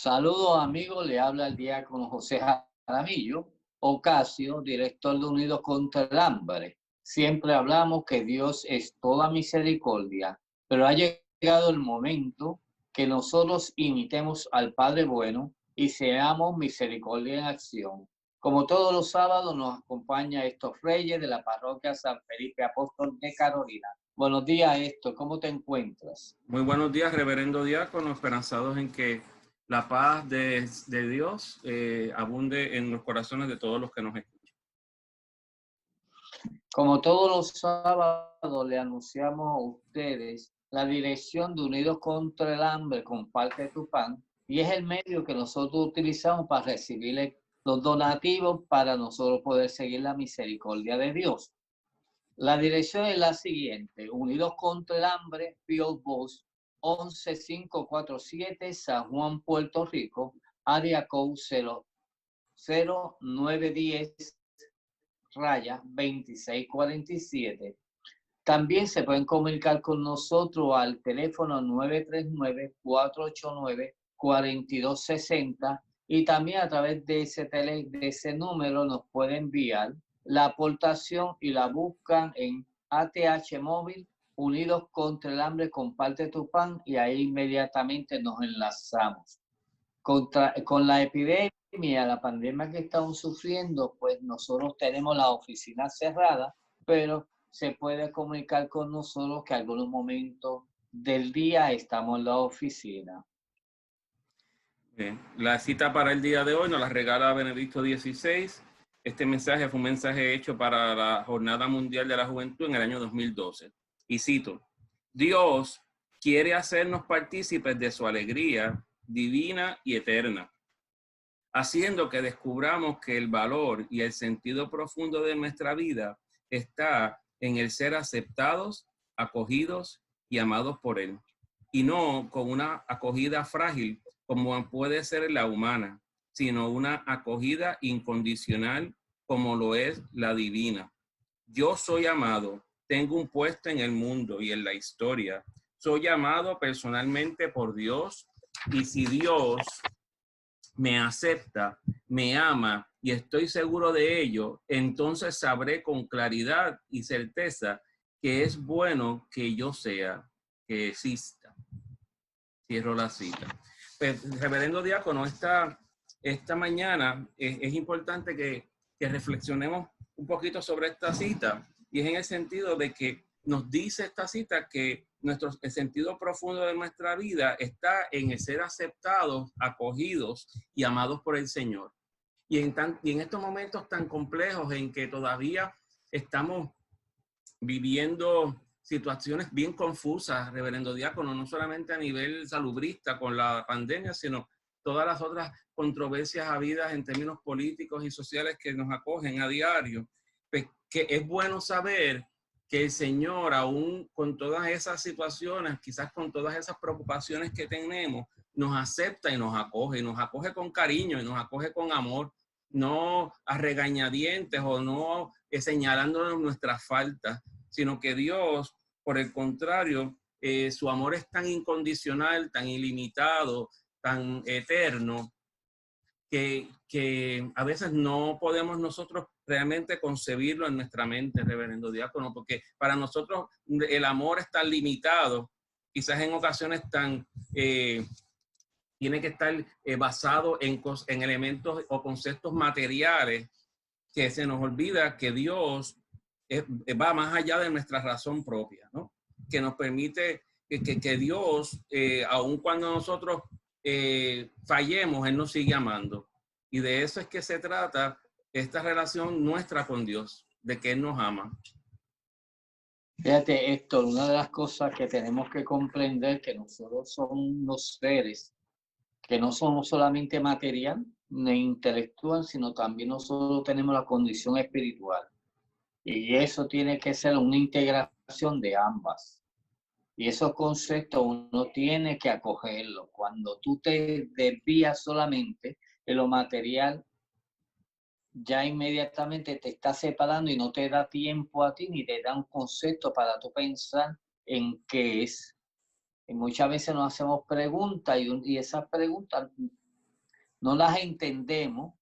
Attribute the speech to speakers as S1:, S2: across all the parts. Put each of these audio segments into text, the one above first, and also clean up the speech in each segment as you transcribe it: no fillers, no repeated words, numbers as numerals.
S1: Saludos amigos, le habla el diácono José Jaramillo Ocasio, director de Unidos contra el Hambre. Siempre hablamos que Dios es toda misericordia, pero ha llegado el momento que nosotros imitemos al Padre bueno y seamos misericordia en acción. Como todos los sábados nos acompaña Héctor Reyes de la parroquia San Felipe Apóstol de Carolina. Buenos días, Héctor, ¿cómo te encuentras?
S2: Muy buenos días, reverendo diácono, esperanzados en que la paz de Dios abunde en los corazones de todos los que nos escuchan.
S1: Como todos los sábados le anunciamos a ustedes la dirección de Unidos contra el Hambre, comparte tu pan, y es el medio que nosotros utilizamos para recibir los donativos para nosotros poder seguir la misericordia de Dios. La dirección es la siguiente: Unidos contra el Hambre, P.O. Box 11547, San Juan, Puerto Rico, área code 0910 raya 2647. También se pueden comunicar con nosotros al teléfono 939-489-4260 y también a través de ese número nos pueden enviar la aportación y la buscan en ATH Móvil, Unidos contra el Hambre, comparte tu pan, y ahí inmediatamente nos enlazamos. Con la epidemia, la pandemia que estamos sufriendo, pues nosotros tenemos la oficina cerrada, pero se puede comunicar con nosotros que algunos momentos del día estamos en la oficina.
S2: Bien. La cita para el día de hoy nos la regala Benedicto XVI. Este mensaje fue un mensaje hecho para la Jornada Mundial de la Juventud en el año 2012. Y cito: Dios quiere hacernos partícipes de su alegría divina y eterna, haciendo que descubramos que el valor y el sentido profundo de nuestra vida está en el ser aceptados, acogidos y amados por Él, y no con una acogida frágil como puede ser la humana, sino una acogida incondicional como lo es la divina. Yo soy amado, tengo un puesto en el mundo y en la historia, soy amado personalmente por Dios, y si Dios me acepta, me ama y estoy seguro de ello, entonces sabré con claridad y certeza que es bueno que yo sea, que exista. Cierro la cita. Pues, reverendo diácono, esta mañana es importante que reflexionemos un poquito sobre esta cita, y es en el sentido de que nos dice esta cita que el sentido profundo de nuestra vida está en el ser aceptados, acogidos y amados por el Señor. Y en estos momentos tan complejos en que todavía estamos viviendo situaciones bien confusas, reverendo diácono, no solamente a nivel salubrista con la pandemia, sino todas las otras controversias habidas en términos políticos y sociales que nos acogen a diario, pues que es bueno saber que el Señor, aún con todas esas situaciones, quizás con todas esas preocupaciones que tenemos, nos acepta y nos acoge con cariño y nos acoge con amor, no a regañadientes o no señalándonos nuestras faltas, sino que Dios, por el contrario, su amor es tan incondicional, tan ilimitado, tan eterno, que a veces no podemos nosotros realmente concebirlo en nuestra mente, reverendo diácono, porque para nosotros el amor es tan limitado, quizás en ocasiones tiene que estar basado en elementos o conceptos materiales, que se nos olvida que Dios va más allá de nuestra razón propia, ¿no? Que nos permite que Dios, aun cuando nosotros fallemos, Él nos sigue amando. Y de eso es que se trata esta relación nuestra con Dios, de que Él nos ama.
S1: Fíjate, Héctor, una de las cosas que tenemos que comprender que nosotros somos unos seres que no somos solamente material ni intelectual, sino también nosotros tenemos la condición espiritual. Y eso tiene que ser una integración de ambas. Y esos conceptos uno tiene que acogerlos. Cuando tú te desvías solamente de lo material, ya inmediatamente te está separando y no te da tiempo a ti ni te da un concepto para tú pensar en qué es. Y muchas veces nos hacemos preguntas y esas preguntas no las entendemos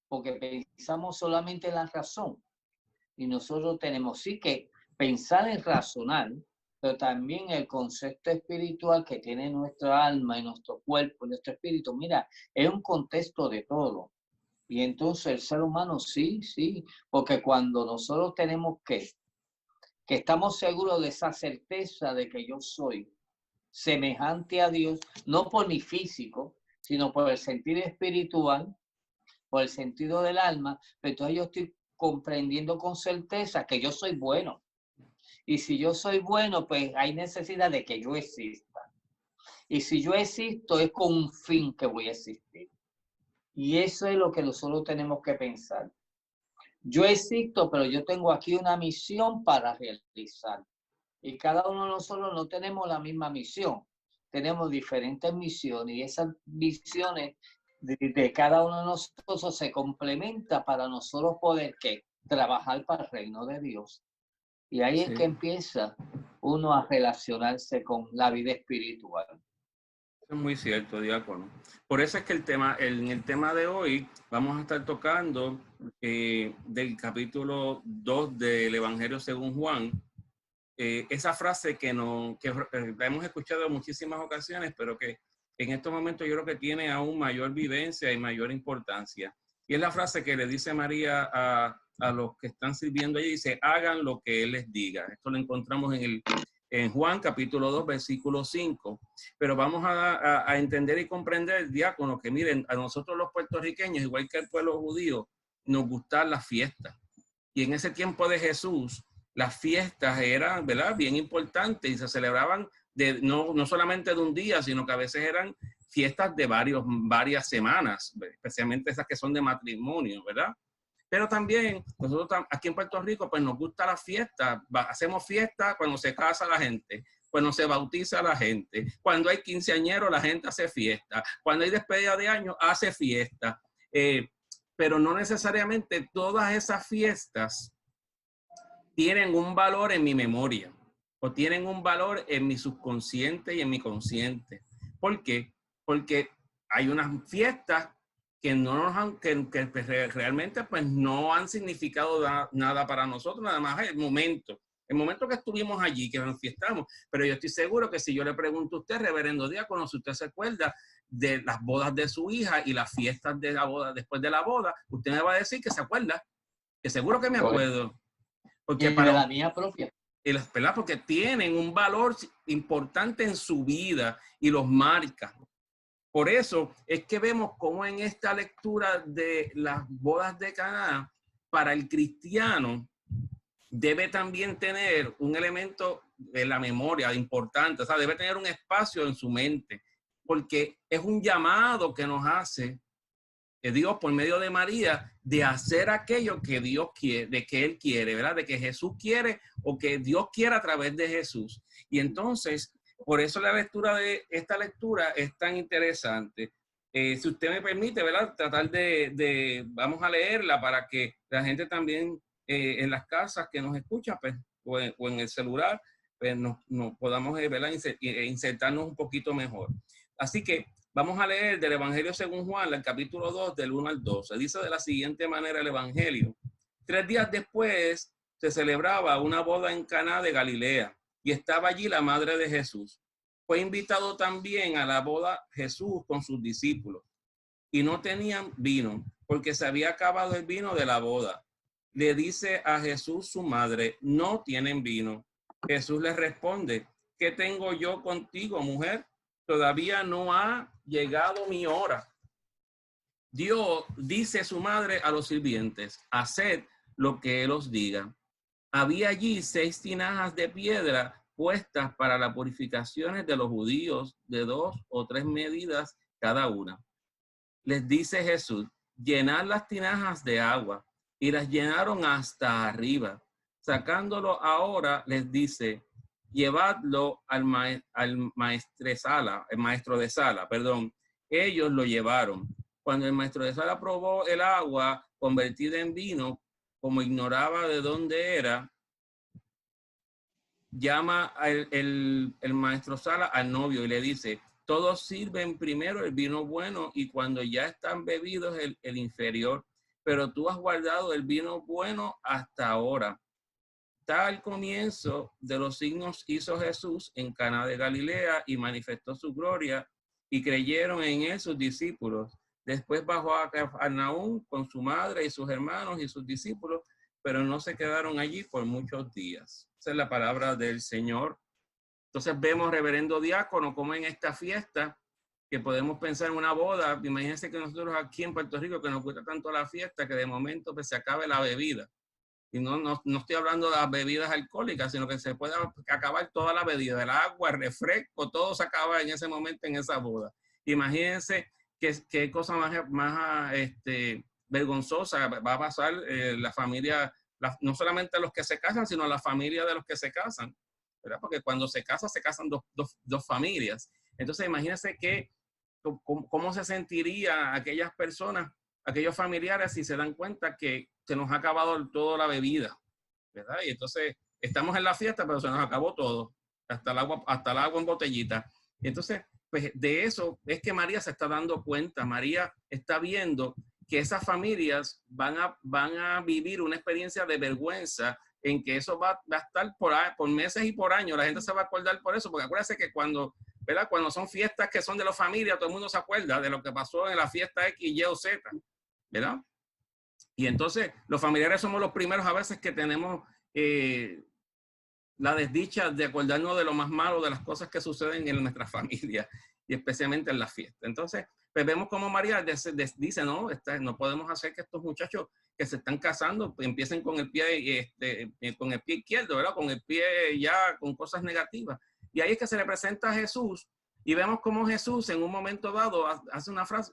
S1: porque pensamos solamente en la razón. Y nosotros tenemos sí que pensar en razonar, pero también el concepto espiritual que tiene nuestra alma y nuestro cuerpo y nuestro espíritu. Mira, es un contexto de todo. Y entonces el ser humano sí, porque cuando nosotros tenemos que estamos seguros de esa certeza de que yo soy semejante a Dios, no por mi físico, sino por el sentido espiritual, por el sentido del alma, pero entonces yo estoy comprendiendo con certeza que yo soy bueno. Y si yo soy bueno, pues hay necesidad de que yo exista. Y si yo existo, es con un fin que voy a existir. Y eso es lo que nosotros tenemos que pensar. Yo existo, pero yo tengo aquí una misión para realizar. Y cada uno de nosotros no tenemos la misma misión. Tenemos diferentes misiones y esas misiones de cada uno de nosotros se complementa para nosotros poder ¿qué? Trabajar para el reino de Dios. Y ahí es que empieza uno a relacionarse con la vida espiritual.
S2: Es muy cierto, diácono. Por eso es que en el tema de hoy vamos a estar tocando del capítulo 2 del Evangelio según Juan, esa frase que la hemos escuchado en muchísimas ocasiones, pero que en estos momentos yo creo que tiene aún mayor vivencia y mayor importancia. Y es la frase que le dice María a los que están sirviendo allí, dice, hagan lo que Él les diga. Esto lo encontramos en Juan capítulo 2, versículo 5. Pero vamos a entender y comprender, diácono, que miren, a nosotros los puertorriqueños, igual que el pueblo judío, nos gustan las fiestas. Y en ese tiempo de Jesús, las fiestas eran, ¿verdad?, bien importantes y se celebraban no solamente de un día, sino que a veces eran fiestas de varias semanas, especialmente esas que son de matrimonio, ¿verdad? Pero también nosotros aquí en Puerto Rico, pues nos gusta la fiesta. Hacemos fiesta cuando se casa la gente, cuando se bautiza la gente, cuando hay quinceañeros la gente hace fiesta, cuando hay despedida de año hace fiesta. Pero no necesariamente todas esas fiestas tienen un valor en mi memoria o tienen un valor en mi subconsciente y en mi consciente. ¿Por qué? Porque hay unas fiestas que realmente pues no han significado nada para nosotros, nada más el momento que estuvimos allí, que nos fiestamos. Pero yo estoy seguro que si yo le pregunto a usted, reverendo diácono, si usted se acuerda de las bodas de su hija y las fiestas de la boda, después de la boda, usted me va a decir que se acuerda, que seguro que me acuerdo. Porque
S1: y de la mía propia.
S2: ¿verdad? Porque tienen un valor importante en su vida y los marca. Por eso es que vemos cómo en esta lectura de las bodas de Caná, para el cristiano, debe también tener un elemento de la memoria importante, o sea, debe tener un espacio en su mente, porque es un llamado que nos hace Dios por medio de María de hacer aquello que Dios quiere, de que Él quiere, ¿verdad? De que Jesús quiere o que Dios quiere a través de Jesús. Y entonces, por eso la lectura de esta lectura es tan interesante. Si usted me permite, ¿verdad? Tratar vamos a leerla para que la gente también en las casas que nos escucha, pues, o en el celular, pues nos podamos, ¿verdad? Insertarnos un poquito mejor. Así que vamos a leer del Evangelio según Juan, el capítulo 2, del 1 al 12. Dice de la siguiente manera el Evangelio. 3 días después se celebraba una boda en Caná de Galilea y estaba allí la madre de Jesús. Fue invitado también a la boda Jesús con sus discípulos y no tenían vino porque se había acabado el vino de la boda. Le dice a Jesús su madre, no tienen vino. Jesús le responde, ¿qué tengo yo contigo, mujer? Todavía no ha llegado mi hora. Dios dice su madre a los sirvientes, haced lo que él os diga. Había allí 6 tinajas de piedra puestas para las purificaciones de los judíos de 2 o 3 medidas cada una. Les dice Jesús, llenad las tinajas de agua, y las llenaron hasta arriba. Sacándolo ahora, les dice, llevadlo al maestro de sala, perdón. Ellos lo llevaron. Cuando el maestro de sala probó el agua convertida en vino, como ignoraba de dónde era, llama el maestro sala al novio y le dice, todos sirven primero el vino bueno y cuando ya están bebidos el inferior, pero tú has guardado el vino bueno hasta ahora. Tal comienzo de los signos hizo Jesús en Caná de Galilea y manifestó su gloria y creyeron en él sus discípulos. Después bajó a Cafarnaúm con su madre y sus hermanos y sus discípulos, pero no se quedaron allí por muchos días. Esa es la palabra del Señor. Entonces vemos, reverendo diácono, como en esta fiesta, que podemos pensar en una boda, imagínense que nosotros aquí en Puerto Rico, que nos gusta tanto la fiesta, que de momento pues, se acabe la bebida. Y no estoy hablando de las bebidas alcohólicas, sino que se puede acabar toda la bebida, el agua, el refresco, todo se acaba en ese momento en esa boda. Imagínense qué cosa más vergonzosa va a pasar la familia, no solamente los que se casan, sino la familia de los que se casan, ¿verdad? Porque cuando se casan dos familias. Entonces imagínense cómo se sentiría aquellas personas, aquellos familiares, si se dan cuenta que se nos ha acabado toda la bebida, ¿verdad? Y entonces estamos en la fiesta, pero se nos acabó todo, hasta el agua en botellita. Y entonces, pues de eso es que María se está dando cuenta. María está viendo que esas familias van a vivir una experiencia de vergüenza en que eso va a estar por meses y por años. La gente se va a acordar por eso, porque acuérdense que ¿verdad? Cuando son fiestas que son de la familia, todo el mundo se acuerda de lo que pasó en la fiesta X, Y o Z, ¿verdad? Y entonces los familiares somos los primeros a veces que tenemos la desdicha de acordarnos de lo más malo, de las cosas que suceden en nuestra familia y especialmente en la fiesta. Entonces, pues vemos como María dice, no podemos hacer que estos muchachos que se están casando pues, empiecen con el pie izquierdo, ¿verdad? Con el pie ya con cosas negativas. Y ahí es que se le presenta a Jesús y vemos cómo Jesús en un momento dado hace una frase,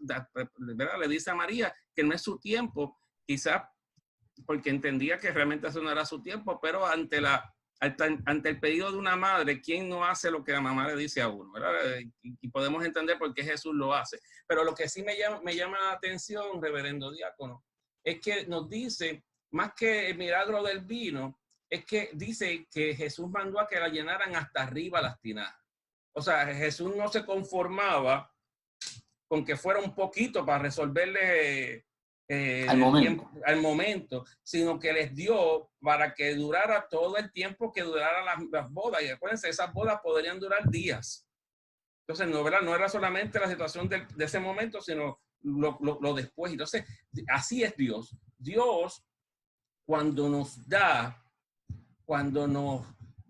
S2: ¿verdad? Le dice a María que no es su tiempo, quizás porque entendía que realmente eso no era su tiempo, pero ante el pedido de una madre, ¿quién no hace lo que la mamá le dice a uno? ¿Verdad? Y podemos entender por qué Jesús lo hace. Pero lo que sí me llama la atención, reverendo diácono, es que nos dice, más que el milagro del vino, es que dice que Jesús mandó a que la llenaran hasta arriba las tinajas. O sea, Jesús no se conformaba con que fuera un poquito para resolverle al momento, sino que les dio para que durara todo el tiempo que durara las bodas. Y acuérdense, esas bodas podrían durar días. Entonces, no era solamente la situación de ese momento, sino lo después. Entonces, así es Dios. Dios, cuando nos da, cuando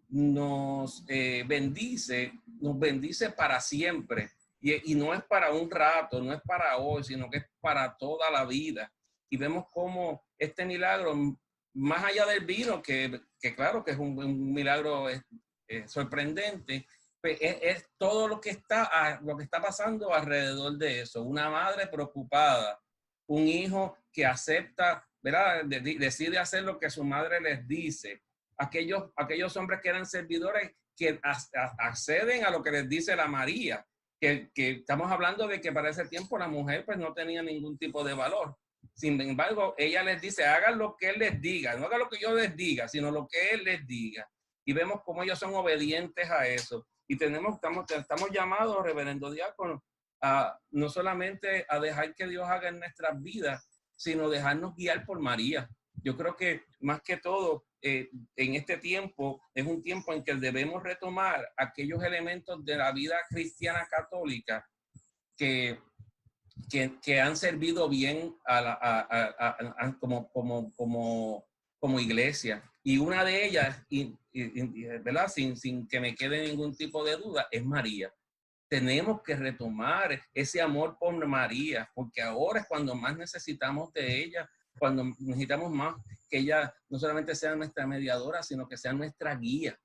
S2: nos bendice, nos bendice para siempre. Y no es para un rato, no es para hoy, sino que es para toda la vida. Y vemos cómo este milagro, más allá del vino, que claro que es un milagro sorprendente, pues es todo lo que está pasando alrededor de eso. Una madre preocupada, un hijo que acepta, ¿verdad? Decide hacer lo que su madre les dice. Aquellos hombres que eran servidores que acceden a lo que les dice la María. Que estamos hablando de que para ese tiempo la mujer pues no tenía ningún tipo de valor. Sin embargo, ella les dice, hagan lo que él les diga, no hagan lo que yo les diga, sino lo que él les diga. Y vemos cómo ellos son obedientes a eso. Y estamos llamados, reverendo diácono, a no solamente a dejar que Dios haga en nuestras vidas, sino dejarnos guiar por María. Yo creo que más que todo, en este tiempo es un tiempo en que debemos retomar aquellos elementos de la vida cristiana católica que han servido bien como iglesia. Y una de ellas, ¿verdad? Sin que me quede ningún tipo de duda, es María. Tenemos que retomar ese amor por María, porque ahora es cuando más necesitamos de ella, cuando necesitamos más que ella no solamente sea nuestra mediadora, sino que sea nuestra guía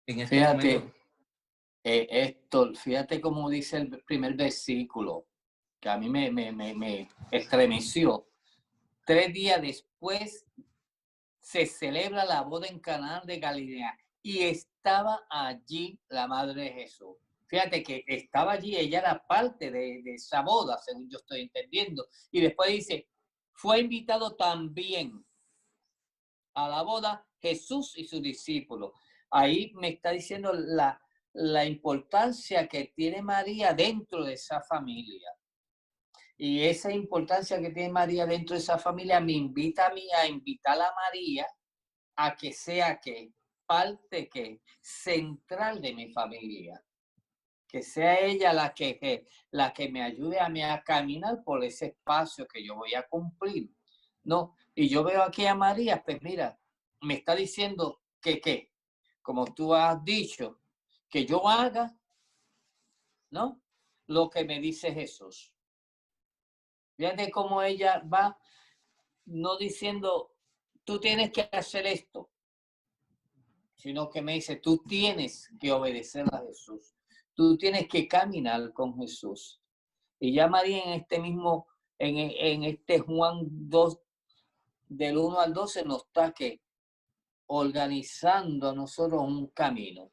S2: en este momento.
S1: Héctor, fíjate cómo dice el primer versículo, que a mí me estremeció. 3 días después se celebra la boda en Caná de Galilea y estaba allí la madre de Jesús. Fíjate que estaba allí, ella era parte de esa boda, según yo estoy entendiendo. Y después dice, fue invitado también a la boda Jesús y sus discípulos. Ahí me está diciendo la importancia que tiene María dentro de esa familia. Y esa importancia que tiene María dentro de esa familia me invita a mí a invitar a María a que sea que parte que central de mi familia. Que sea ella la que me ayude a mí a caminar por ese espacio que yo voy a cumplir. ¿No? Y yo veo aquí a María, pues mira, me está diciendo que como tú has dicho, que yo haga, ¿no? Lo que me dice Jesús. Fíjate cómo ella va no diciendo, tú tienes que hacer esto, sino que me dice, tú tienes que obedecer a Jesús. Tú tienes que caminar con Jesús. Y ya María en este mismo, en este Juan 2, del 1 al 12, nos está que organizando a nosotros un camino,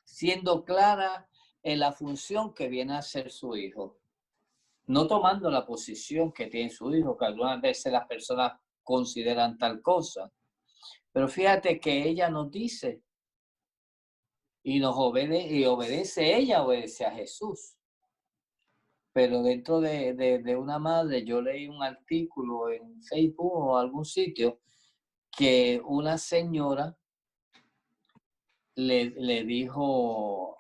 S1: siendo clara en la función que viene a ser su hijo, no tomando la posición que tiene su hijo, que algunas veces las personas consideran tal cosa. Pero fíjate que ella nos dice y nos obedece, ella obedece a Jesús. Pero dentro de una madre, yo leí un artículo en Facebook o algún sitio que una señora le dijo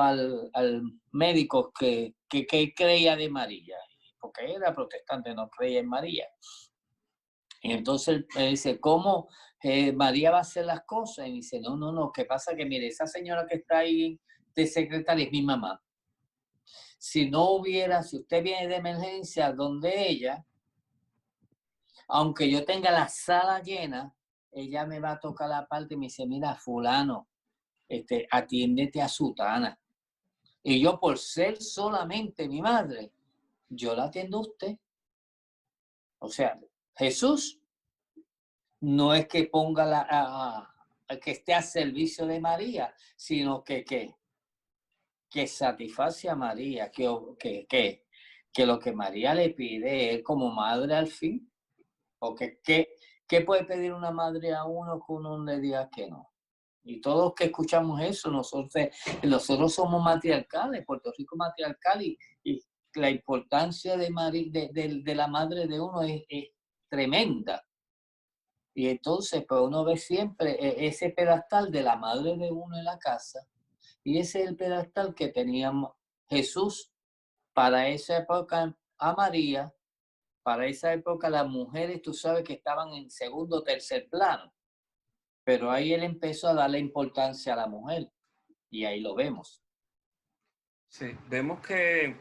S1: al médico que creía de María, porque era protestante, no creía en María. Y entonces él dice, ¿cómo María va a hacer las cosas? Y dice, no, ¿qué pasa? Que mire, esa señora que está ahí de secretaria es mi mamá. Si usted viene de emergencia donde ella, aunque yo tenga la sala llena, ella me va a tocar la parte y me dice, mira, fulano, atiéndete a sutana. Y yo, por ser solamente mi madre, yo la atiendo a usted. O sea, Jesús no es que ponga que esté a servicio de María, sino que satisface a María, que lo que María le pide es como madre al fin. Porque ¿qué puede pedir una madre a uno que uno le diga que no? Y todos que escuchamos eso, nosotros somos matriarcales, Puerto Rico matriarcal, y la importancia de la madre de uno es tremenda. Y entonces, pues uno ve siempre ese pedestal de la madre de uno en la casa, y ese es el pedestal que tenía Jesús para esa época a María. Para esa época las mujeres, tú sabes que estaban en segundo o tercer plano, pero ahí él empezó a darle importancia a la mujer y ahí lo vemos.
S2: Sí, vemos que,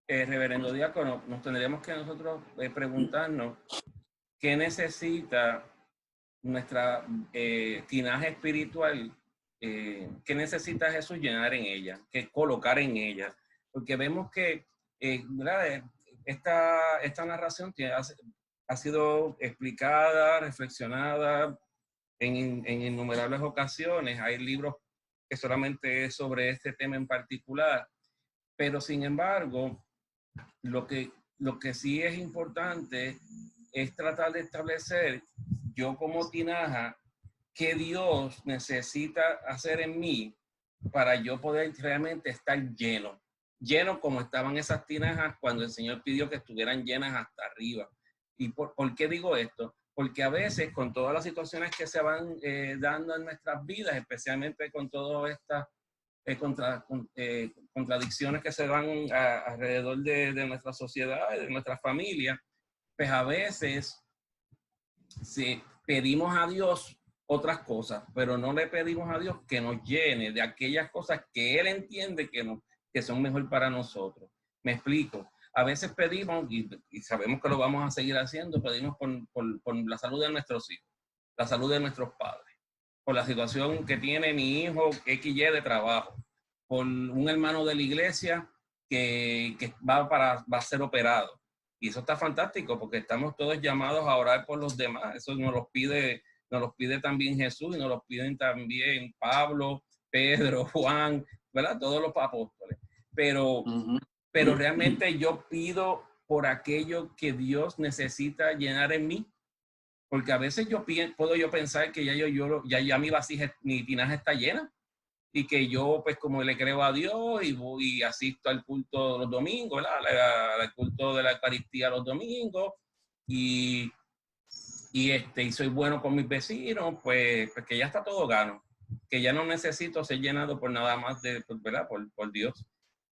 S2: reverendo diácono, nos tendríamos que nosotros preguntarnos qué necesita nuestra tinaja espiritual, qué necesita Jesús llenar en ella, qué colocar en ella, porque vemos que esta narración ha sido explicada, reflexionada en innumerables ocasiones. Hay libros que solamente es sobre este tema en particular, pero sin embargo, lo que sí es importante es tratar de establecer, yo como tinaja, qué Dios necesita hacer en mí para yo poder realmente estar lleno como estaban esas tinajas cuando el Señor pidió que estuvieran llenas hasta arriba. ¿Y por qué digo esto? Porque a veces con todas las situaciones que se van dando en nuestras vidas, especialmente con todas estas contradicciones que se dan alrededor de nuestra sociedad y de nuestra familia, pues a veces pedimos a Dios otras cosas, pero no le pedimos a Dios que nos llene de aquellas cosas que Él entiende que son mejor para nosotros. Me explico. A veces pedimos, y sabemos que lo vamos a seguir haciendo, pedimos por la salud de nuestros hijos, la salud de nuestros padres, por la situación que tiene mi hijo XY de trabajo, por un hermano de la iglesia que va a ser operado. Y eso está fantástico porque estamos todos llamados a orar por los demás. Eso nos lo pide también Jesús y nos lo piden también Pablo, Pedro, Juan, ¿verdad? Todos los apóstoles. Pero realmente yo pido por aquello que Dios necesita llenar en mí. Porque a veces puedo pensar que ya mi vasija, mi tinaja está llena. y que yo, pues como le creo a Dios y voy y asisto al culto los domingos, ¿verdad? Al culto de la Eucaristía los domingos, y y soy bueno con mis vecinos, pues que ya está todo gano, que ya no necesito ser llenado por nada más ¿verdad? Por Dios.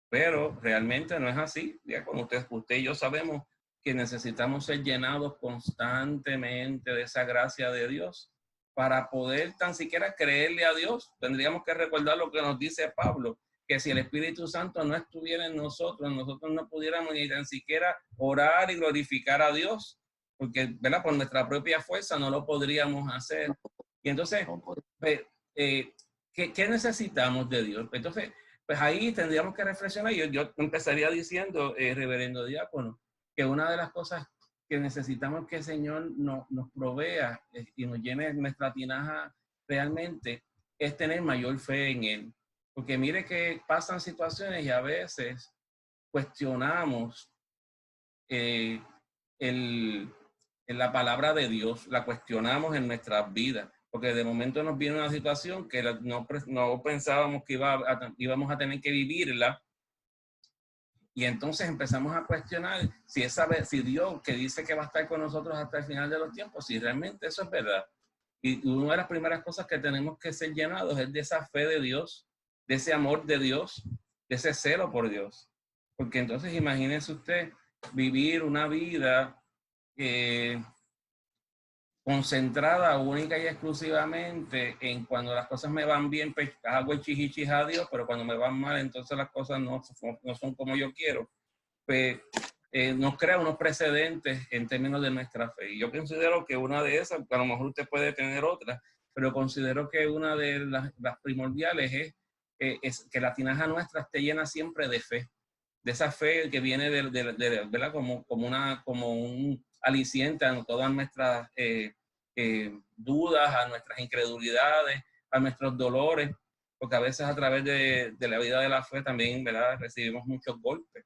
S2: Pero realmente no es así. Ya como usted y yo sabemos que necesitamos ser llenados constantemente de esa gracia de Dios para poder tan siquiera creerle a Dios. Tendríamos que recordar lo que nos dice Pablo, que si el Espíritu Santo no estuviera en nosotros, nosotros no pudiéramos ni tan siquiera orar y glorificar a Dios, porque, ¿verdad? Por nuestra propia fuerza no lo podríamos hacer. Y entonces, ¿qué necesitamos de Dios? Entonces, pues ahí tendríamos que reflexionar. Yo empezaría diciendo, reverendo diácono, que una de las cosas que necesitamos que el Señor nos provea y nos llene nuestra tinaja realmente es tener mayor fe en Él. Porque mire que pasan situaciones y a veces cuestionamos en la palabra de Dios, la cuestionamos en nuestras vidas, porque de momento nos viene una situación que no pensábamos que íbamos a tener que vivirla, y entonces empezamos a cuestionar si Dios, que dice que va a estar con nosotros hasta el final de los tiempos, si realmente eso es verdad. Y una de las primeras cosas que tenemos que ser llenados es de esa fe de Dios, de ese amor de Dios, de ese celo por Dios. Porque entonces imagínese usted vivir una vida concentrada única y exclusivamente en cuando las cosas me van bien, pues hago el chichichis a Dios, pero cuando me van mal, entonces las cosas no son como yo quiero. Pues nos crea unos precedentes en términos de nuestra fe. Y yo considero que una de esas, a lo mejor usted puede tener otras, pero considero que una de las primordiales es que la tinaja nuestra esté llena siempre de fe, de esa fe que viene ¿verdad? Como un aliciente a todas nuestras dudas, a nuestras incredulidades, a nuestros dolores, porque a veces a través de la vida de la fe también, ¿verdad? Recibimos muchos golpes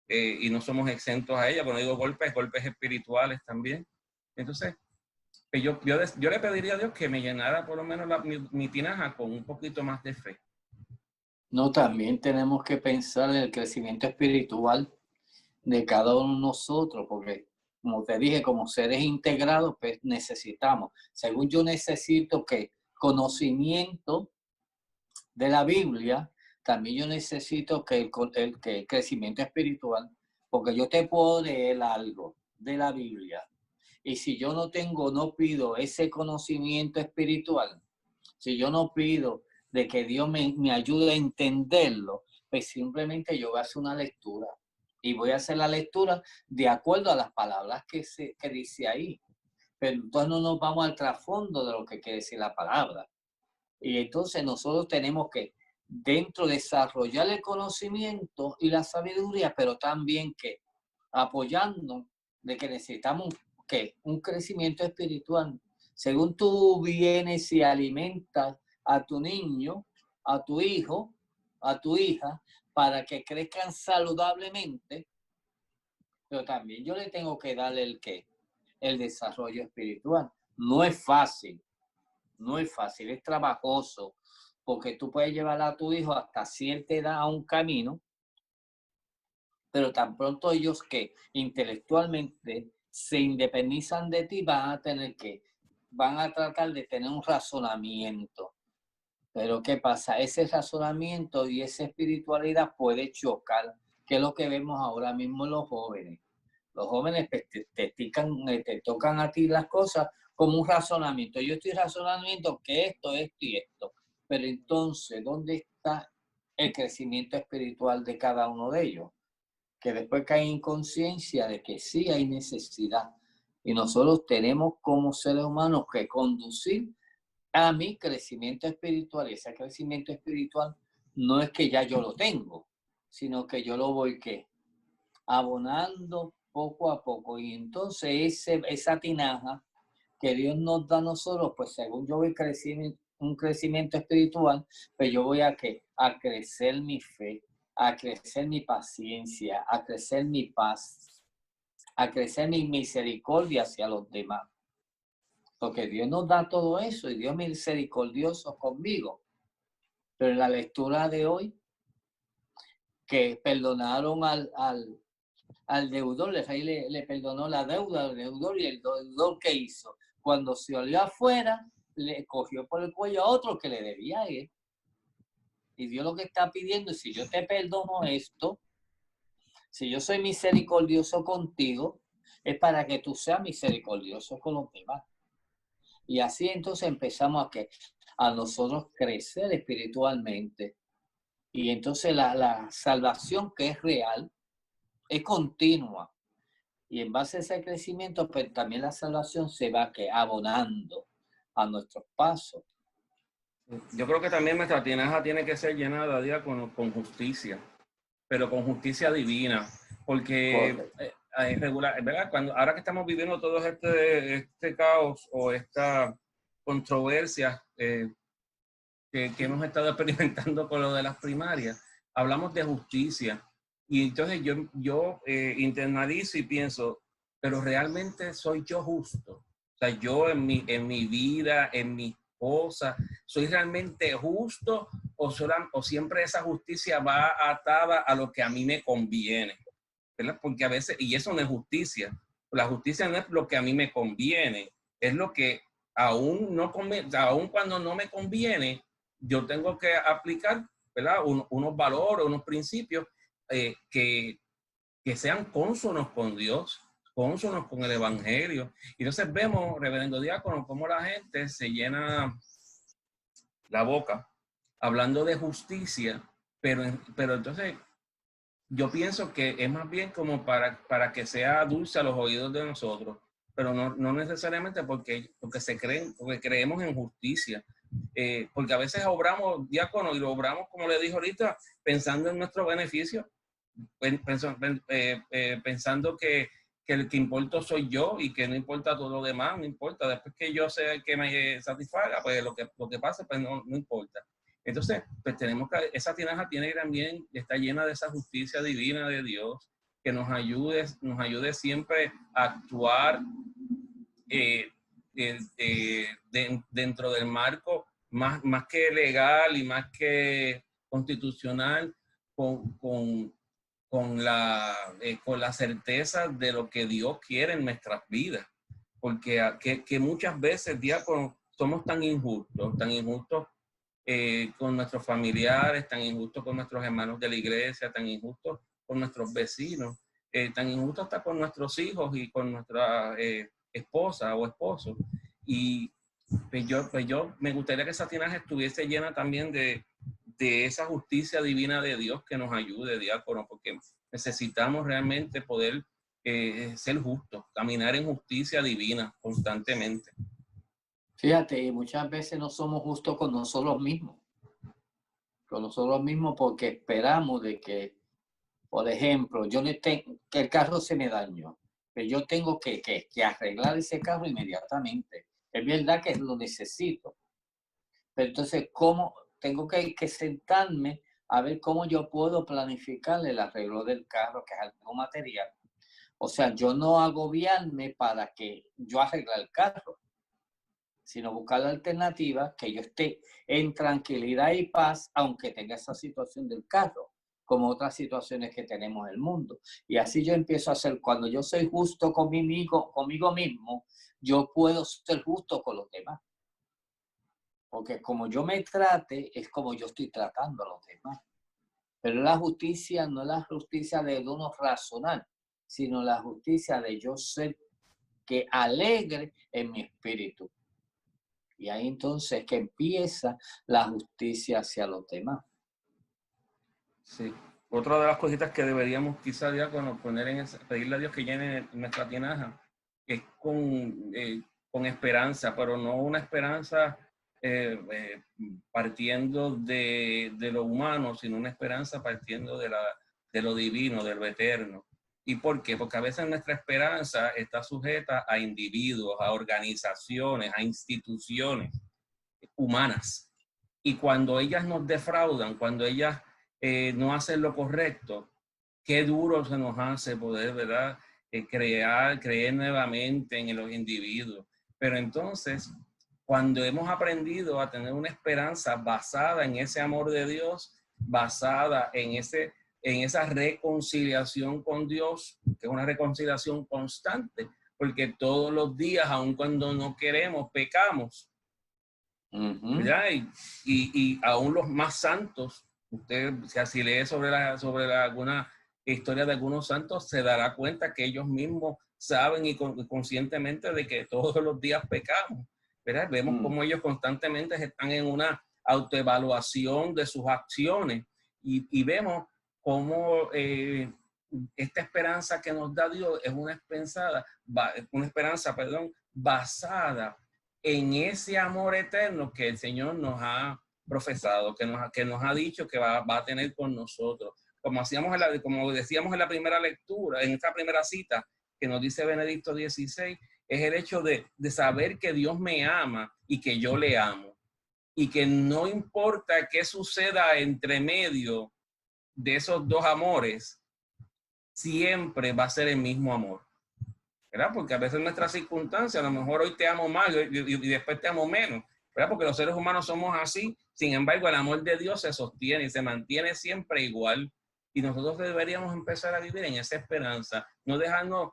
S2: y no somos exentos a ella. Cuando digo golpes espirituales también. Entonces, pues yo le pediría a Dios que me llenara por lo menos mi tinaja con un poquito más de fe.
S1: No, también tenemos que pensar en el crecimiento espiritual de cada uno de nosotros, porque como te dije, como seres integrados, pues necesitamos, según yo necesito que conocimiento de la Biblia, también yo necesito que el crecimiento espiritual, porque yo te puedo leer algo de la Biblia, y si yo no pido ese conocimiento espiritual, si yo no pido de que Dios me ayude a entenderlo, pues simplemente yo voy a hacer una lectura. Y voy a hacer la lectura de acuerdo a las palabras que dice ahí. Pero entonces no nos vamos al trasfondo de lo que quiere decir la palabra. Y entonces nosotros tenemos que, dentro, desarrollar el conocimiento y la sabiduría, pero también que apoyando de que necesitamos un crecimiento espiritual. Según tú vienes y alimentas a tu niño, a tu hijo, a tu hija, para que crezcan saludablemente, pero también yo le tengo que darle el desarrollo espiritual. No es fácil, es trabajoso, porque tú puedes llevar a tu hijo hasta cierta edad a un camino, pero tan pronto ellos que intelectualmente se independizan de ti, van a tratar de tener un razonamiento. Pero ¿qué pasa? Ese razonamiento y esa espiritualidad puede chocar, que es lo que vemos ahora mismo en los jóvenes. Los jóvenes te tocan a ti las cosas como un razonamiento. Yo estoy razonando que esto y esto. Pero entonces, ¿dónde está el crecimiento espiritual de cada uno de ellos? Que después caen en conciencia de que sí hay necesidad. Y nosotros tenemos como seres humanos que conducir a mi crecimiento espiritual. Y ese crecimiento espiritual no es que ya yo lo tengo, sino que yo lo voy abonando poco a poco. Y entonces esa tinaja que Dios nos da a nosotros, pues según yo voy creciendo un crecimiento espiritual, pues yo voy a crecer mi fe, a crecer mi paciencia, a crecer mi paz, a crecer mi misericordia hacia los demás. Porque Dios nos da todo eso y Dios es misericordioso conmigo. Pero en la lectura de hoy, que perdonaron al deudor, el rey le perdonó la deuda al deudor, y el deudor, ¿qué hizo? Cuando se olió afuera, le cogió por el cuello a otro que le debía a él. Y Dios lo que está pidiendo es: si yo te perdono esto, si yo soy misericordioso contigo, es para que tú seas misericordioso con los demás. Y así entonces empezamos a nosotros crecer espiritualmente. Y entonces la salvación, que es real, es continua. Y en base a ese crecimiento, pues también la salvación se va abonando a nuestros pasos.
S2: Yo creo que también nuestra tinaja tiene que ser llenada día con justicia, pero con justicia divina, porque regular, ¿verdad? Ahora que estamos viviendo todo este caos o esta controversia que hemos estado experimentando con lo de las primarias, hablamos de justicia. Y entonces yo internalizo y pienso, pero realmente soy yo justo. O sea, yo en mi vida, en mi cosa, ¿soy realmente justo o siempre esa justicia va atada a lo que a mí me conviene? ¿Verdad? Porque a veces, y eso no es justicia, la justicia no es lo que a mí me conviene, es lo que aún cuando no me conviene, yo tengo que aplicar, ¿verdad? Unos valores, unos principios que sean cónsonos con Dios, cónsonos con el Evangelio. Y entonces vemos, reverendo diácono, cómo la gente se llena la boca hablando de justicia, pero entonces yo pienso que es más bien como para que sea dulce a los oídos de nosotros, pero no necesariamente porque creemos en justicia. Porque a veces obramos, diácono, y lo obramos, como le dijo ahorita, pensando en nuestro beneficio, pensando que el que importa soy yo y que no importa todo lo demás, no importa. Después que yo sea el que me satisfaga, pues lo que pase, pues no importa. Entonces, pues esa tinaja tiene también, está llena de esa justicia divina de Dios, que nos ayude siempre a actuar dentro del marco más que legal y más que constitucional, con la certeza de lo que Dios quiere en nuestras vidas. Porque que muchas veces, diácono, somos tan injustos con nuestros familiares, tan injustos con nuestros hermanos de la iglesia, tan injustos con nuestros vecinos, tan injustos hasta con nuestros hijos y con nuestra esposa o esposo. Y pues yo me gustaría que esa tinaja estuviese llena también de esa justicia divina de Dios, que nos ayude, diácono, porque necesitamos realmente poder ser justos, caminar en justicia divina constantemente.
S1: Fíjate, muchas veces no somos justos con nosotros mismos. Con nosotros mismos, porque esperamos de que, por ejemplo, que el carro se me dañó, pero yo tengo que arreglar ese carro inmediatamente. Es verdad que lo necesito, pero entonces, ¿cómo? Tengo que sentarme a ver cómo yo puedo planificar el arreglo del carro, que es algo material. O sea, yo no agobiarme para que yo arregle el carro, sino buscar la alternativa, que yo esté en tranquilidad y paz, aunque tenga esa situación del carro, como otras situaciones que tenemos en el mundo. Y así yo empiezo a hacer, cuando yo soy justo conmigo mismo, yo puedo ser justo con los demás. Porque como yo me trate, es como yo estoy tratando a los demás. Pero la justicia no es la justicia de uno razonar, sino la justicia de yo ser que alegre en mi espíritu. Y ahí entonces que empieza la justicia hacia los demás.
S2: Sí. Otra de las cositas que deberíamos quizás ya pedirle a Dios que llene nuestra tinaja es con esperanza, pero no una esperanza partiendo de lo humano, sino una esperanza partiendo de lo divino, de lo eterno. ¿Y por qué? Porque a veces nuestra esperanza está sujeta a individuos, a organizaciones, a instituciones humanas. Y cuando ellas nos defraudan, cuando ellas no hacen lo correcto, qué duro se nos hace poder, ¿verdad? Creer nuevamente en los individuos. Pero entonces, cuando hemos aprendido a tener una esperanza basada en ese amor de Dios, basada en esa reconciliación con Dios, que es una reconciliación constante, porque todos los días, aun cuando no queremos, pecamos. ¿Verdad? Y aún los más santos, usted si lee sobre alguna historia de algunos santos, se dará cuenta que ellos mismos saben y conscientemente de que todos los días pecamos, ¿verdad? Vemos cómo ellos constantemente están en una autoevaluación de sus acciones y vemos cómo esta esperanza que nos da Dios es una esperanza, basada en ese amor eterno que el Señor nos ha profesado, que nos ha dicho que va a tener con nosotros. Como decíamos en la primera lectura, en esta primera cita que nos dice Benedicto XVI, es el hecho de saber que Dios me ama y que yo le amo. Y que no importa qué suceda entre medio de esos dos amores, siempre va a ser el mismo amor. ¿Verdad? Porque a veces nuestras circunstancias, a lo mejor hoy te amo más y después te amo menos, ¿verdad? Porque los seres humanos somos así. Sin embargo, el amor de Dios se sostiene y se mantiene siempre igual. Y nosotros deberíamos empezar a vivir en esa esperanza, no dejarnos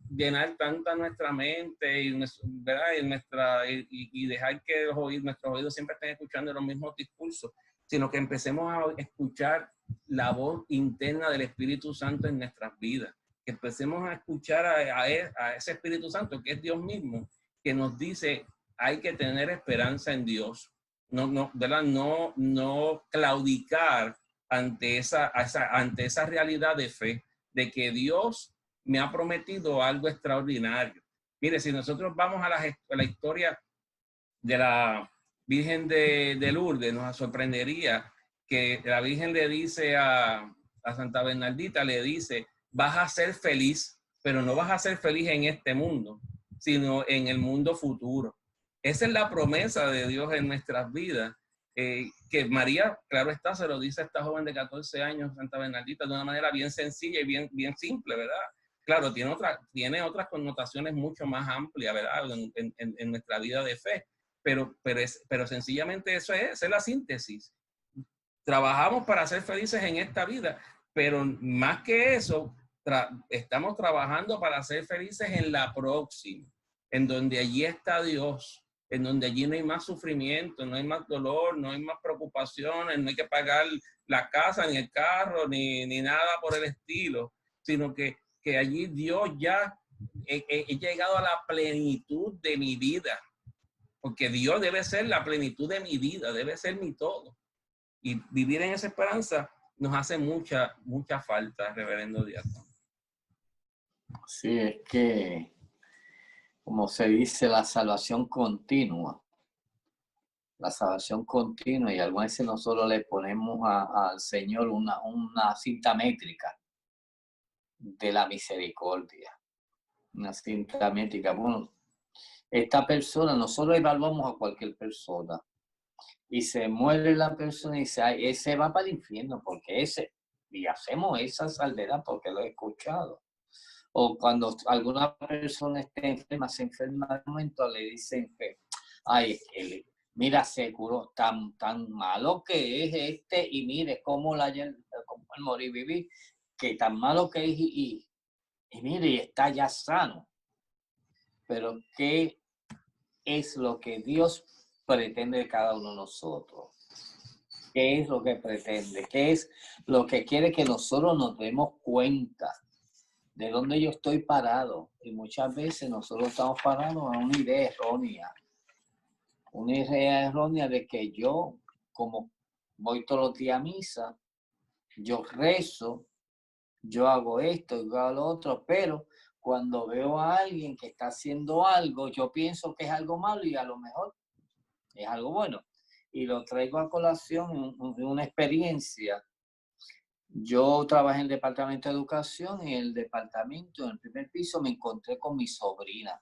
S2: llenar tanta nuestra mente y, ¿verdad? y dejar que nuestros oídos siempre estén escuchando los mismos discursos, sino que empecemos a escuchar la voz interna del Espíritu Santo en nuestras vidas. Que empecemos a escuchar a ese Espíritu Santo, que es Dios mismo, que nos dice, hay que tener esperanza en Dios. ¿Verdad? No claudicar ante esa realidad de fe, de que Dios me ha prometido algo extraordinario. Mire, si nosotros vamos a la historia de la Virgen de Lourdes, nos sorprendería que la Virgen le dice a Santa Bernardita, le dice, vas a ser feliz, pero no vas a ser feliz en este mundo, sino en el mundo futuro. Esa es la promesa de Dios en nuestras vidas, que María, claro está, se lo dice a esta joven de 14 años, Santa Bernardita, de una manera bien sencilla y bien simple, ¿verdad? Claro, tiene otras connotaciones mucho más amplias, ¿verdad? En nuestra vida de fe, pero sencillamente esa es la síntesis. Trabajamos para ser felices en esta vida, pero más que eso, estamos trabajando para ser felices en la próxima, en donde allí está Dios, en donde allí no hay más sufrimiento, no hay más dolor, no hay más preocupaciones, no hay que pagar la casa, ni el carro, ni nada por el estilo, sino que allí Dios ya he llegado a la plenitud de mi vida, porque Dios debe ser la plenitud de mi vida, debe ser mi todo. Y vivir en esa esperanza nos hace mucha falta, reverendo diácono.
S1: Sí, es que, como se dice, la salvación continua. La salvación continua, y algunas veces nosotros le ponemos al Señor una cinta métrica de la misericordia. Una cinta métrica. Bueno, esta persona, nosotros evaluamos a cualquier persona y se muere la persona y dice, ay, ese va para el infierno porque y hacemos esa salvedad porque lo he escuchado. O cuando alguna persona esté enferma, se enferma de momento, le dicen que, ay, mira, se curó, tan malo que es y mire cómo el morir vivir, que tan malo que es y mire, y está ya sano. Pero ¿qué es lo que Dios pretende de cada uno de nosotros? ¿Qué es lo que pretende? ¿Qué es lo que quiere que nosotros nos demos cuenta de dónde yo estoy parado? Y muchas veces nosotros estamos parados en una idea errónea. Una idea errónea de que yo, como voy todos los días a misa, yo rezo, yo hago esto, yo hago lo otro, pero cuando veo a alguien que está haciendo algo, yo pienso que es algo malo y a lo mejor es algo bueno. Y lo traigo a colación en una experiencia. Yo trabajé en el departamento de educación y en el departamento, en el primer piso, me encontré con mi sobrina.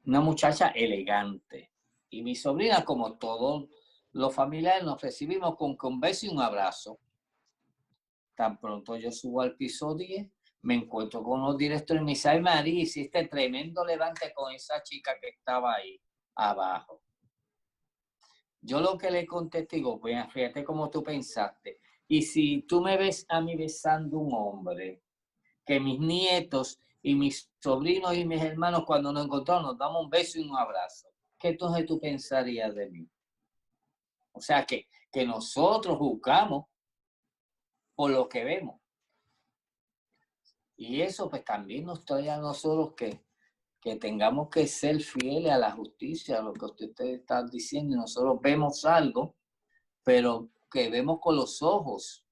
S1: Una muchacha elegante. Y mi sobrina, como todos los familiares, nos recibimos con un beso y un abrazo. Tan pronto yo subo al piso 10, me encuentro con los directores y me dice, ay María, hiciste tremendo levante con esa chica que estaba ahí. abajo. Yo lo que le contesté, digo, bueno, fíjate cómo tú pensaste. Y si tú me ves a mí besando un hombre, que mis nietos y mis sobrinos y mis hermanos cuando nos encontramos nos damos un beso y un abrazo, ¿qué entonces tú pensarías de mí? O sea, que nosotros juzgamos por lo que vemos. Y eso pues también nos trae a nosotros que tengamos que ser fieles a la justicia, a lo que usted está diciendo. Y nosotros vemos algo, pero que vemos con los ojos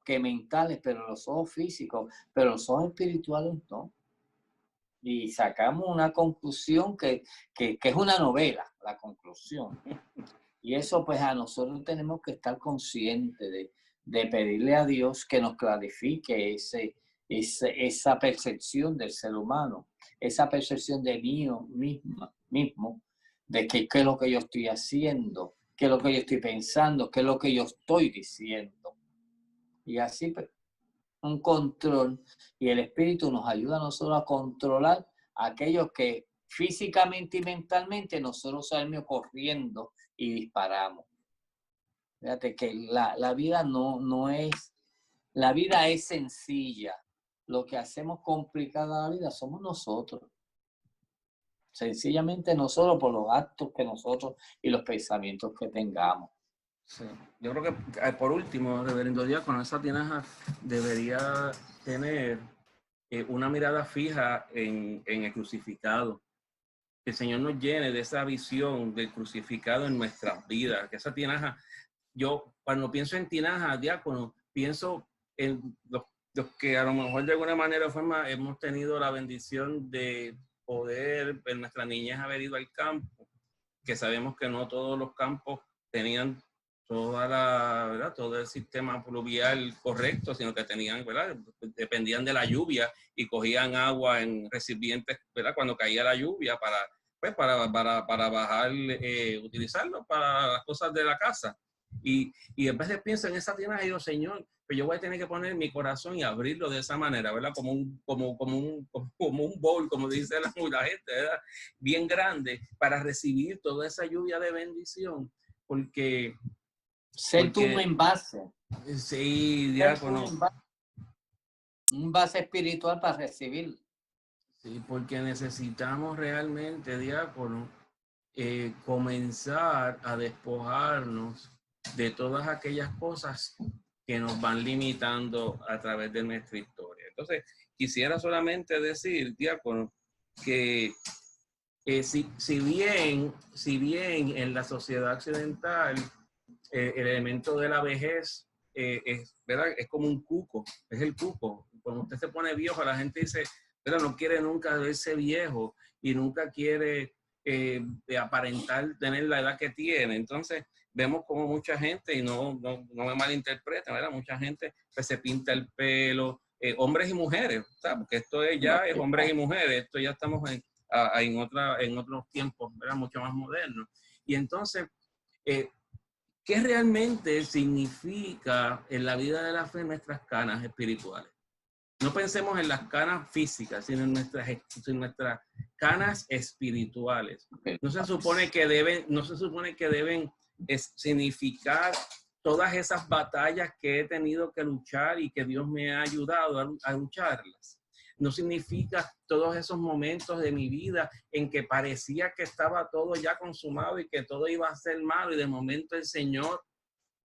S1: que mentales, pero los ojos físicos, pero los ojos espirituales no. Y sacamos una conclusión que es una novela, la conclusión. Y eso pues a nosotros tenemos que estar conscientes de pedirle a Dios que nos clarifique esa percepción del ser humano, esa percepción de mí mismo, de qué es lo que yo estoy haciendo, qué es lo que yo estoy pensando, qué es lo que yo estoy diciendo. Y así pues, un control, y el Espíritu nos ayuda a nosotros a controlar aquellos que físicamente y mentalmente nosotros salimos corriendo y disparamos. Fíjate que la vida no es, la vida es sencilla. Lo que hacemos complicada la vida somos nosotros. Sencillamente nosotros por los actos que nosotros y los pensamientos que tengamos.
S2: Sí. Yo creo que por último, reverendo diácono, esa tinaja debería tener una mirada fija en el crucificado. Que el Señor nos llene de esa visión del crucificado en nuestras vidas. Que esa tinaja, yo cuando pienso en tinaja, diácono, pienso en los que a lo mejor de alguna manera o forma hemos tenido la bendición de poder en nuestra niñez haber ido al campo, que sabemos que no todos los campos tenían todo el sistema pluvial correcto, sino que tenían, ¿verdad? Dependían de la lluvia y cogían agua en recipientes, ¿verdad? Cuando caía la lluvia para bajar, utilizarlo para las cosas de la casa. Y en vez de pienso en esa tinaja, digo, Señor, pues yo voy a tener que poner mi corazón y abrirlo de esa manera, ¿verdad? Como un bowl, como dice la gente, ¿verdad? Bien grande, para recibir toda esa lluvia de bendición, porque
S1: Ser tú un envase.
S2: Sí, diácono.
S1: Un envase espiritual para recibir.
S2: Sí, porque necesitamos realmente, diácono, comenzar a despojarnos de todas aquellas cosas que nos van limitando a través de nuestra historia. Entonces, quisiera solamente decir, diácono, que si bien en la sociedad occidental el elemento de la vejez ¿verdad? Es como un cuco, es el cuco. Cuando usted se pone viejo, la gente dice, pero no quiere nunca verse viejo y nunca quiere aparentar tener la edad que tiene. Entonces, vemos como mucha gente, y no me malinterpreten, ¿verdad? Mucha gente pues, se pinta el pelo, hombres y mujeres, ¿sabes? Porque esto es hombres y mujeres, esto ya estamos en otros tiempos, ¿verdad? Mucho más modernos. Y entonces, ¿qué realmente significa en la vida de la fe nuestras canas espirituales? No pensemos en las canas físicas, sino en nuestras canas espirituales. No se supone que deben significar todas esas batallas que he tenido que luchar y que Dios me ha ayudado a lucharlas. No significa todos esos momentos de mi vida en que parecía que estaba todo ya consumado y que todo iba a ser malo y de momento el Señor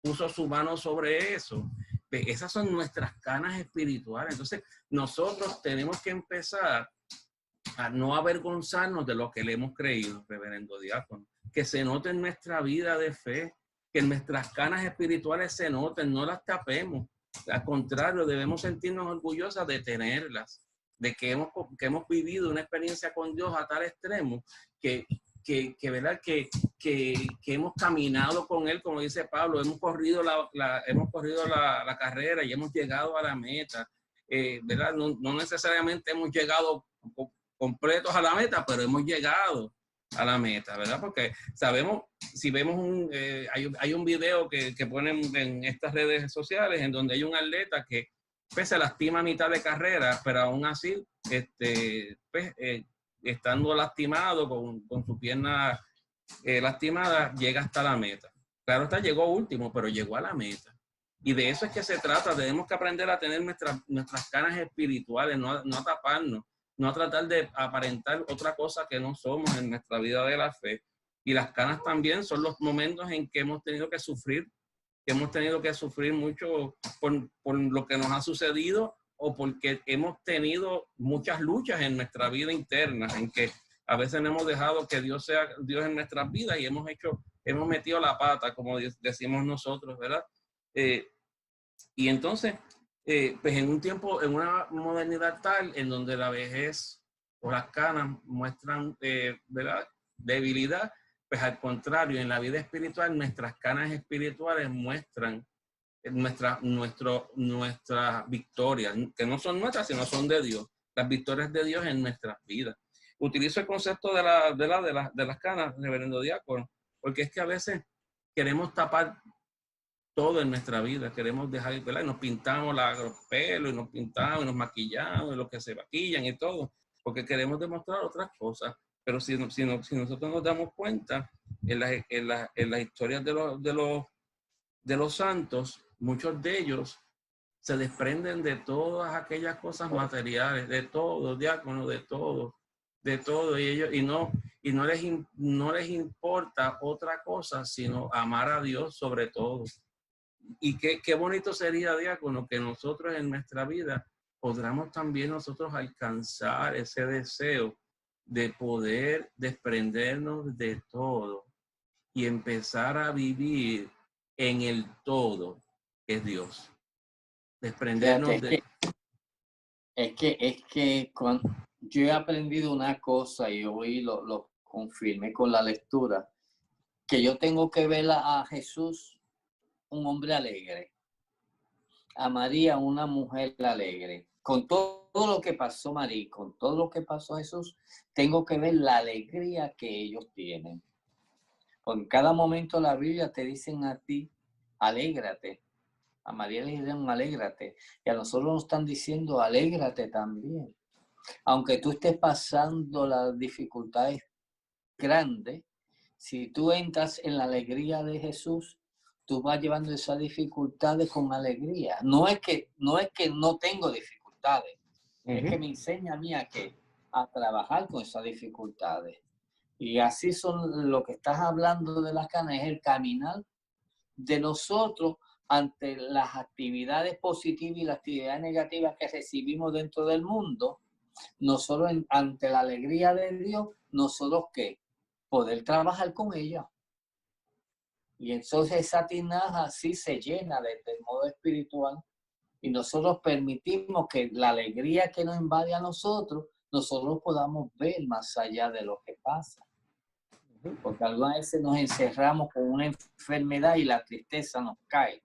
S2: puso su mano sobre eso. Esas son nuestras canas espirituales. Entonces, nosotros tenemos que empezar a no avergonzarnos de lo que le hemos creído, reverendo diácono. Que se note en nuestra vida de fe, que nuestras canas espirituales se noten, no las tapemos. Al contrario, debemos sentirnos orgullosas de tenerlas, de que hemos vivido una experiencia con Dios a tal extremo ¿verdad? Que hemos caminado con Él, como dice Pablo, hemos corrido la carrera y hemos llegado a la meta, ¿verdad? No necesariamente hemos llegado completos a la meta, pero hemos llegado a la meta, ¿verdad? Porque sabemos, si vemos hay un video que ponen en estas redes sociales en donde hay un atleta que pues, se lastima a mitad de carrera, pero aún así estando lastimado, con su pierna lastimada, llega hasta la meta. Claro está, llegó último, pero llegó a la meta. Y de eso es que se trata. Tenemos que aprender a tener nuestras canas espirituales, no a taparnos, no a tratar de aparentar otra cosa que no somos en nuestra vida de la fe. Y las canas también son los momentos en que hemos tenido que sufrir mucho por lo que nos ha sucedido o porque hemos tenido muchas luchas en nuestra vida interna, en que a veces hemos dejado que Dios sea Dios en nuestras vidas y hemos metido la pata, como decimos nosotros, ¿verdad? Y entonces, pues en un tiempo, en una modernidad tal, en donde la vejez o las canas muestran, ¿verdad?, debilidad, pues al contrario, en la vida espiritual, nuestras canas espirituales muestran nuestras victorias, que no son nuestras, sino son de Dios, las victorias de Dios en nuestras vidas. Utilizo el concepto de las canas, reverendo diácono, porque es que a veces queremos tapar todo en nuestra vida, queremos dejar, ¿verdad? Y nos pintamos los pelos, y nos pintamos, y nos maquillamos, y los que se maquillan y todo, porque queremos demostrar otras cosas. Pero si nosotros nos damos cuenta, en las historias de los santos, muchos de ellos se desprenden de todas aquellas cosas materiales, de todo, diácono, de todo, y no les importa otra cosa sino amar a Dios sobre todo. Y qué bonito sería, diácono, que nosotros en nuestra vida podamos también nosotros alcanzar ese deseo de poder desprendernos de todo y empezar a vivir en el todo, que es Dios. Desprendernos
S1: Fíjate, es que yo he aprendido una cosa y hoy lo confirmé con la lectura, que yo tengo que ver a Jesús un hombre alegre, a María una mujer alegre. Con todo lo que pasó María, con todo lo que pasó Jesús, tengo que ver la alegría que ellos tienen. Porque en cada momento de la Biblia te dicen a ti, alégrate. A María le dijeron alégrate. Y a nosotros nos están diciendo alégrate también. Aunque tú estés pasando las dificultades grandes, si tú entras en la alegría de Jesús, tú vas llevando esas dificultades con alegría. No es que no tengo dificultades, es que me enseña a mí a trabajar con esas dificultades. Y así son lo que estás hablando de las canas, es el caminar de nosotros ante las actividades positivas y las actividades negativas que recibimos dentro del mundo. Nosotros ante la alegría de Dios, nosotros ¿qué? Poder trabajar con ella. Y entonces esa tinaja así se llena desde el modo espiritual y nosotros permitimos que la alegría que nos invade a nosotros podamos ver más allá de lo que pasa. Porque algunas veces nos encerramos con una enfermedad y la tristeza nos cae.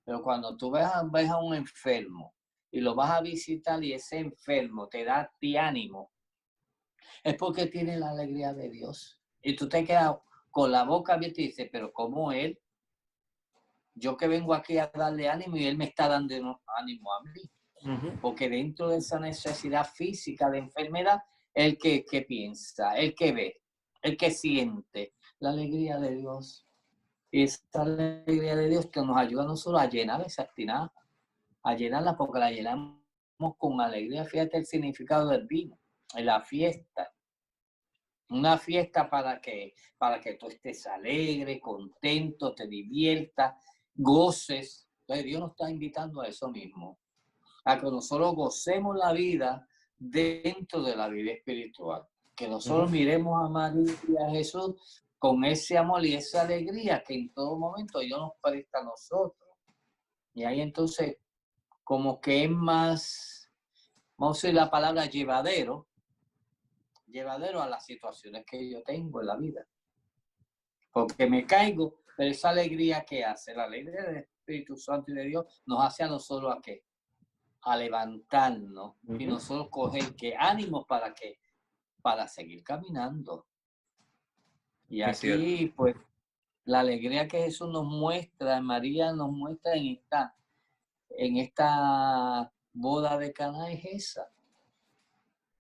S1: Pero cuando tú ves a un enfermo y lo vas a visitar y ese enfermo te da ánimo, es porque tiene la alegría de Dios. Y tú te quedas con la boca abierta y dices, pero ¿cómo él? Yo que vengo aquí a darle ánimo y él me está dando ánimo a mí. Porque dentro de esa necesidad física de enfermedad, el que piensa, el que ve, el que siente la alegría de Dios. Y esa alegría de Dios que nos ayuda a nosotros a llenar esa tinaja, a llenarla porque la llenamos con alegría. Fíjate el significado del vino, en la fiesta. Una fiesta para que tú estés alegre, contento, te diviertas, goces. Entonces Dios nos está invitando a eso mismo, a que nosotros gocemos la vida dentro de la vida espiritual. Que nosotros miremos a María y a Jesús con ese amor y esa alegría que en todo momento Dios nos presta a nosotros. Y ahí entonces como que es más, vamos a decir la palabra llevadero a las situaciones que yo tengo en la vida. Porque me caigo, pero esa alegría que hace, la alegría del Espíritu Santo y de Dios, nos hace a nosotros ¿a qué? A levantarnos y nosotros coger ¿qué? Ánimo para seguir caminando. Y aquí, pues, la alegría que Jesús nos muestra, María nos muestra en esta boda de Caná es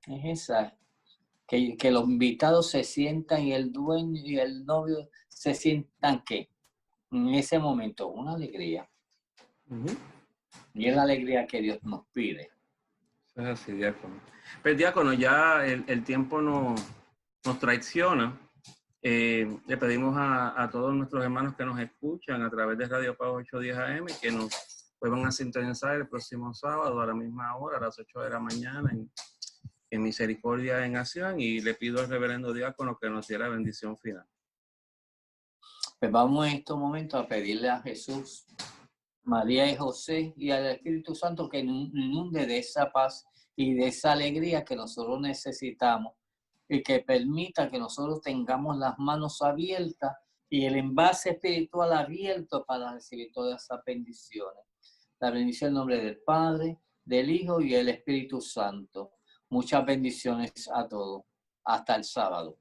S1: esa. que los invitados se sientan y el dueño y el novio se sientan, ¿qué? En ese momento, una alegría. Y es la alegría que Dios nos pide.
S2: Es así, diácono. Pero diácono, ya el tiempo nos traiciona. Le pedimos a todos nuestros hermanos que nos escuchan a través de Radio Paz 810 AM que nos vuelvan a sintonizar el próximo sábado a la misma hora, a las 8 de la mañana, en Misericordia en Acción, y le pido al reverendo diácono que nos diera bendición final.
S1: Pues vamos en estos momentos a pedirle a Jesús, María y José y al Espíritu Santo que nos inunde de esa paz y de esa alegría que nosotros necesitamos y que permita que nosotros tengamos las manos abiertas y el envase espiritual abierto para recibir todas esas bendiciones. La bendición en nombre del Padre, del Hijo y del Espíritu Santo. Muchas bendiciones a todos. Hasta el sábado.